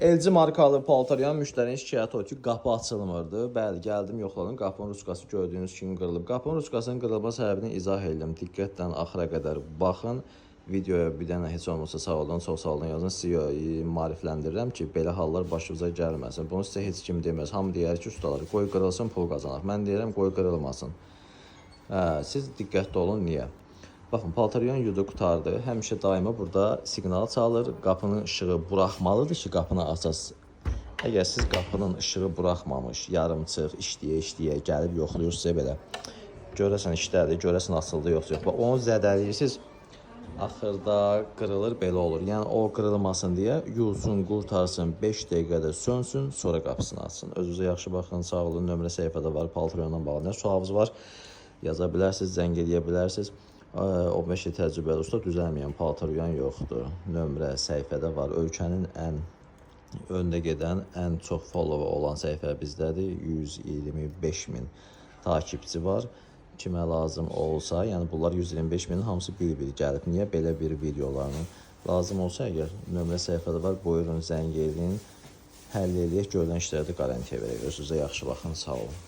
LG markalı paltaryan müştərinin şikayəti o ki, qapı açılmırdı. Bəli, gəldim, yoxladım. Qapının ruskası gördüyünüz kimi qırılıb. Qapının ruskasının qırılma səbəbini izah edirəm. Diqqətlə axıra qədər baxın. Videoya bir dənə heç olmasa sağ olun, çox sağ olun yazın. Sizi maarifləndirirəm ki, belə hallar başınıza gəlməsin. Bunu sizə heç kim deməz. Hamı deyər ki, ustalar, qoy qırılsın, pul qazanaq. Mən deyirəm, qoy qırılmasın. Siz diqqətli olun, niyə? Baxın, paltaryan yudu qutardı. Həmişə daima burada siqnal çalır. Qapının işığı buraxmalıdır ki, qapını açasınız. Əgər siz qapının işığı buraxmamış, yarımçıq, işləyə gəlib yoxlayırsınız belə. Görəsən işlədir, görəsən açıldı yoxsa yox. Onu zədələyirsiniz, axırda qırılır, belə olur. Yəni o qırılmasın deyə yuzun, qurtarsın, 5 dəqiqədə sönsün, sonra qapısını açsın. Özünüzə yaxşı baxın, sağ olun. Nömrə səhifədə var, paltaryanla bağlı nə sualınız var, yaza bilərsiniz, zəng edə bilərsiniz. 15 il təcrübəli usta düzəlməyən paltaryan yoxdur. Nömrə səhifədə var. Ölkənin ən öndə gedən, ən çox follower olan səhifə bizdədir. 125 min takipçi var. Kimə lazım olsa, yəni bunlar 125 minin hamısı bir-bir gəlib. Niyə belə bir videolarının lazım olsa, əgər nömrə səhifədə var, buyurun zəng edin. Həll eləyək, görülən işlərdə qarantiya verək. Özünüzə yaxşı baxın, sağ olun.